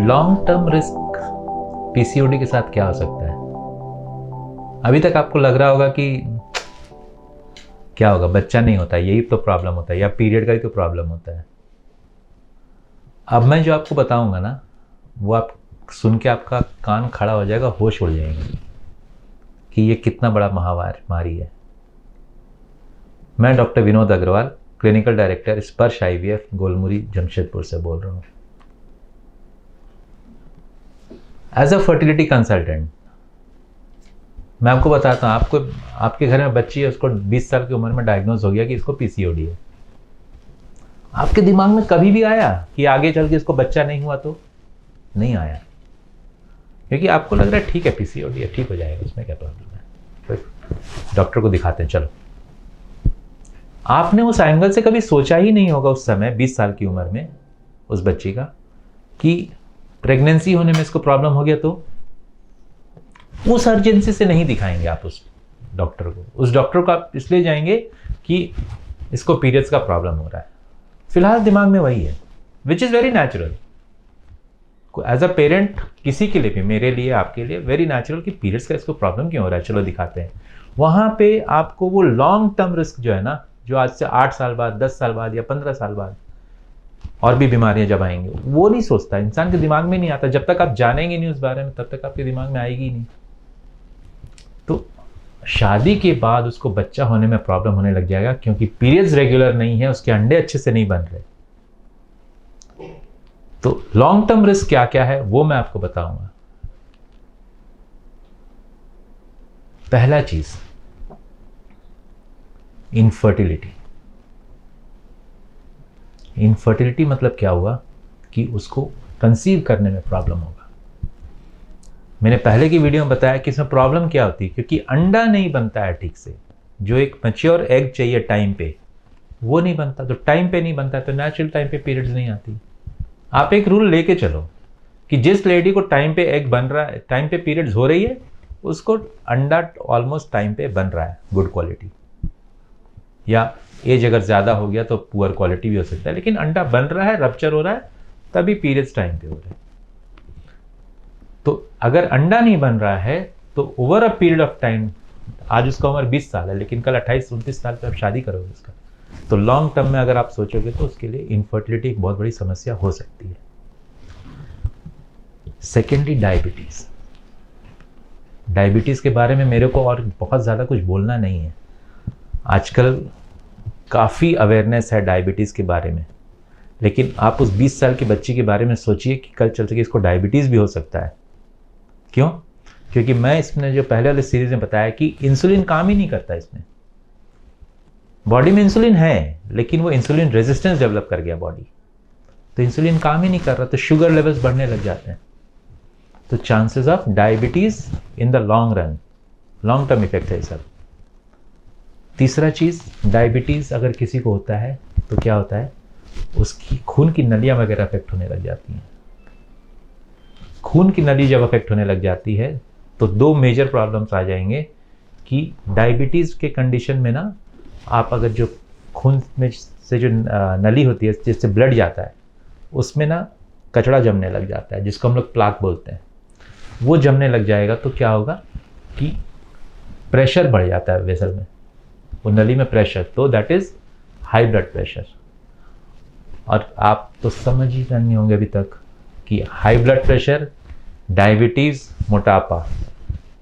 Long term risk PCOD के साथ क्या हो सकता है? अभी तक आपको लग रहा होगा कि क्या होगा, बच्चा नहीं होता, यही तो प्रॉब्लम होता है, या पीरियड का ही तो प्रॉब्लम होता है। अब मैं जो आपको बताऊंगा ना, वो आप सुन के आपका कान खड़ा हो जाएगा, होश उड़ जाएंगे कि ये कितना बड़ा महामारी है। मैं doctor Vinod Agrawal, clinical director Sparsh IVF, Golmuri, Jamshedpur से बोल रहा हूँ। एज अ फर्टिलिटी कंसल्टेंट मैं आपको बताता हूँ, आपके घर में बच्ची है, उसको 20 साल की उम्र में डायग्नोज हो गया कि इसको पीसीओडी है। आपके दिमाग में कभी भी आया कि आगे चल के इसको बच्चा नहीं हुआ? तो नहीं आया, क्योंकि आपको लग रहा है ठीक है पीसीओडी है, ठीक हो जाएगा, उसमें क्या प्रॉब्लम है, तो डॉक्टर को दिखाते हैं चलो। आपने उस एंगल से कभी सोचा ही नहीं होगा उस समय 20 साल की उम्र में उस बच्ची का कि प्रेगनेंसी होने में इसको प्रॉब्लम हो गया। तो उस अर्जेंसी से नहीं दिखाएंगे आप उस डॉक्टर को। उस डॉक्टर को आप इसलिए जाएंगे कि इसको पीरियड्स का प्रॉब्लम हो रहा है। फिलहाल दिमाग में वही है, which is very natural. As a parent किसी के लिए भी, मेरे लिए, आपके लिए वेरी नेचुरल कि पीरियड्स का इसको प्रॉब्लम क्यों हो रहा है, चलो दिखाते हैं। वहाँ पे आपको वो लॉन्ग टर्म रिस्क जो है ना, जो आज से 8 साल बाद, 10 साल बाद या 15 साल बाद और भी बीमारियां जब आएंगी, वो नहीं सोचता, इंसान के दिमाग में नहीं आता। जब तक आप जानेंगे नहीं उस बारे में, तब तक आपके दिमाग में आएगी ही नहीं। तो शादी के बाद उसको बच्चा होने में प्रॉब्लम होने लग जाएगा क्योंकि पीरियड्स रेगुलर नहीं है, उसके अंडे अच्छे से नहीं बन रहे। तो लॉन्ग टर्म रिस्क क्या क्या है वो मैं आपको बताऊंगा। पहला चीज, इनफर्टिलिटी। इनफर्टिलिटी मतलब क्या हुआ कि उसको कंसीव करने में प्रॉब्लम होगा। मैंने पहले की वीडियो में बताया कि इसमें प्रॉब्लम क्या होती है, क्योंकि अंडा नहीं बनता है ठीक से। जो एक मैच्योर एग चाहिए टाइम पे, वो नहीं बनता। तो टाइम पे नहीं बनता है तो नेचुरल टाइम पे पीरियड्स नहीं आती। आप एक रूल लेके चलो कि जिस लेडी को टाइम पे एग बन रहा है, टाइम पे पीरियड्स हो रही है, उसको अंडा ऑलमोस्ट टाइम पे बन रहा है, गुड क्वालिटी। या एज अगर ज़्यादा हो गया तो पुअर क्वालिटी भी हो सकता है, लेकिन अंडा बन रहा है, रप्चर हो रहा है, तभी पीरियड्स टाइम पे हो रहे हैं। तो अगर अंडा नहीं बन रहा है तो over a period of time, आज उसका उम्र 20 साल है लेकिन कल 28-29 साल पे आप शादी करोगे उसका, तो लॉन्ग टर्म में अगर आप सोचोगे तो उसके लिए इनफर्टिलिटी एक बहुत बड़ी समस्या हो सकती है। Secondly, diabetes. डायबिटीज़ के बारे में मेरे को और बहुत ज़्यादा कुछ बोलना नहीं है। आजकल काफ़ी अवेयरनेस है डायबिटीज़ के बारे में, लेकिन आप उस 20 साल की बच्ची के बारे में सोचिए कि कल चल के इसको डायबिटीज़ भी हो सकता है। क्यों? क्योंकि मैं इसमें जो पहले वाले सीरीज में बताया कि इंसुलिन काम ही नहीं करता इसमें। बॉडी में इंसुलिन है लेकिन वो इंसुलिन रेजिस्टेंस डेवलप कर गया बॉडी, तो इंसुलिन काम ही नहीं कर रहा, तो शुगर लेवल्स बढ़ने लग जाते हैं। तो chances of diabetes in the long run, long term effect है सब। तीसरा चीज, डायबिटीज अगर किसी को होता है तो क्या होता है, उसकी खून की नलियां वगैरह अफेक्ट होने लग जाती हैं। खून की नली जब अफेक्ट होने लग जाती है तो दो मेजर प्रॉब्लम्स आ जाएंगे कि डायबिटीज के कंडीशन में ना, आप अगर जो खून में से जो नली होती है जिससे ब्लड जाता है, उसमें ना कचड़ा जमने लग जाता है, जिसको हम लोग प्लाक बोलते हैं। वो जमने लग जाएगा तो क्या होगा कि प्रेशर बढ़ जाता है वेसल में, वो नली में प्रेशर, तो that is high blood pressure. और आप तो समझ ही नहीं होंगे अभी तक कि हाई ब्लड प्रेशर, डायबिटीज, मोटापा,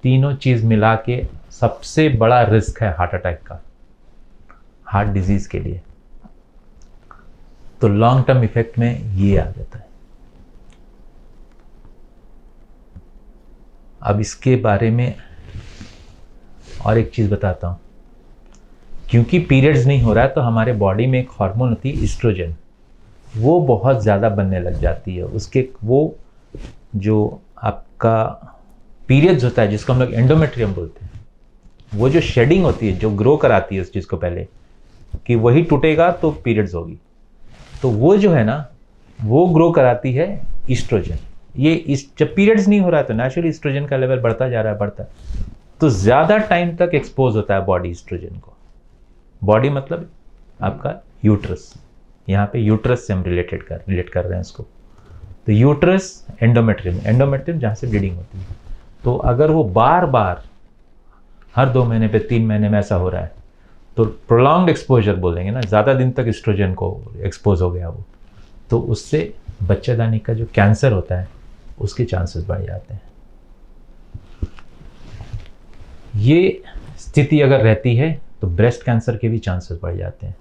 तीनों चीज मिला के सबसे बड़ा रिस्क है हार्ट अटैक का, हार्ट डिजीज के लिए। तो लॉन्ग टर्म इफेक्ट में ये आ जाता है। अब इसके बारे में और एक चीज बताता हूं। क्योंकि पीरियड्स नहीं हो रहा है तो हमारे बॉडी में एक हार्मोन होती है ईस्ट्रोजन, वो बहुत ज़्यादा बनने लग जाती है। उसके वो जो आपका पीरियड्स होता है, जिसको हम लोग एंडोमेट्रियम बोलते हैं, वो जो शेडिंग होती है, जो ग्रो कराती है उस चीज़ को पहले कि वही टूटेगा तो पीरियड्स होगी, तो वो जो है ना, वो ग्रो कराती है ईस्ट्रोजन। ये जब पीरियड्स नहीं हो रहा है तो नेचुरली ईस्ट्रोजन का लेवल बढ़ता जा रहा है, बढ़ता, तो ज़्यादा टाइम तक एक्सपोज होता है बॉडी ईस्ट्रोजन को। बॉडी मतलब आपका यूट्रस, यहाँ पे यूट्रस से हम रिलेट कर रहे हैं इसको। तो यूट्रस, एंडोमेट्रियम जहाँ से ब्लीडिंग होती है, तो अगर वो बार बार हर 2 महीने पे 3 महीने में ऐसा हो रहा है तो प्रोलॉन्ग्ड एक्सपोजर बोलेंगे ना, ज़्यादा दिन तक एस्ट्रोजन को एक्सपोज हो गया वो, तो उससे बच्चेदानी का जो कैंसर होता है उसके चांसेस बढ़ जाते हैं। ये स्थिति अगर रहती है तो ब्रेस्ट कैंसर के भी चांसेस बढ़ जाते हैं।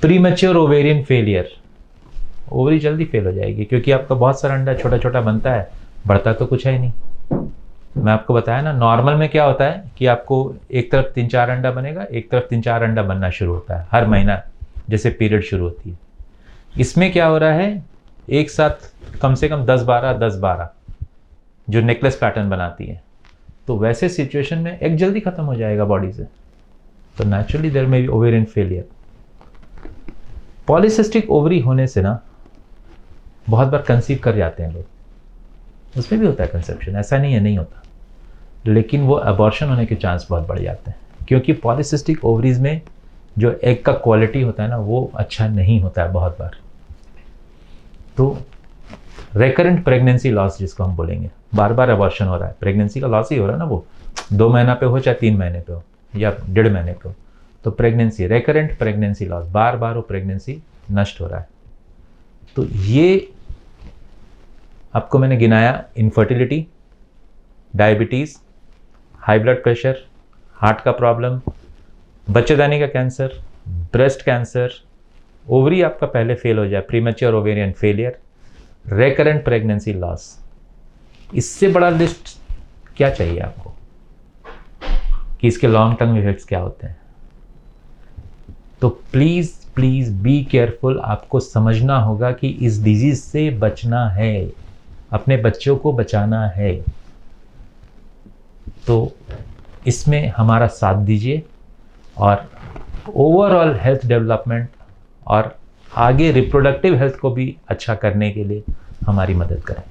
प्रीमैच्योर ओवेरियन फेलियर, ओवरी जल्दी फेल हो जाएगी क्योंकि आपका बहुत सारा अंडा छोटा छोटा बनता है, बढ़ता तो कुछ है ही नहीं। मैं आपको बताया ना, नॉर्मल में क्या होता है कि आपको एक तरफ 3-4 अंडा बनेगा, एक तरफ 3-4 अंडा बनना शुरू होता है हर महीना जैसे पीरियड शुरू होती है। इसमें क्या हो रहा है, एक साथ कम से कम 10-12 जो नेकलेस पैटर्न बनाती है, तो वैसे सिचुएशन में एग जल्दी खत्म हो जाएगा बॉडी से, तो naturally there may be ovarian failure. Polycystic ovary होने से ना बहुत बार कंसीव कर जाते हैं लोग, उसमें भी होता है कंसेप्शन, ऐसा नहीं है नहीं होता, लेकिन वो अबॉर्शन होने के चांस बहुत बढ़ जाते हैं क्योंकि पॉलीसिस्टिक ओवरीज में जो एग का क्वालिटी होता है ना वो अच्छा नहीं होता है बहुत बार। तो रेकरेंट प्रेगनेंसी लॉस जिसको हम बोलेंगे, बार बार अबॉर्शन हो रहा है, प्रेगनेंसी का लॉस ही हो रहा है ना, वो 2 महीना पे हो चाहे 3 महीने पे हो या 1.5 महीने पे हो, तो प्रेगनेंसी, रेकरेंट प्रेगनेंसी लॉस, बार बार वो प्रेगनेंसी नष्ट हो रहा है। तो ये आपको मैंने गिनाया, infertility, diabetes, high blood pressure, heart का प्रॉब्लम, बच्चेदानी का कैंसर, ब्रेस्ट कैंसर, ओवरी आपका पहले फेल हो जाए, premature ovarian failure, recurrent pregnancy loss. इससे बड़ा लिस्ट क्या चाहिए आपको कि इसके लॉन्ग टर्म इफेक्ट्स क्या होते हैं। तो प्लीज़ प्लीज़ बी केयरफुल, आपको समझना होगा कि इस डिजीज़ से बचना है, अपने बच्चों को बचाना है, तो इसमें हमारा साथ दीजिए और ओवरऑल हेल्थ डेवलपमेंट और आगे रिप्रोडक्टिव हेल्थ को भी अच्छा करने के लिए हमारी मदद करें।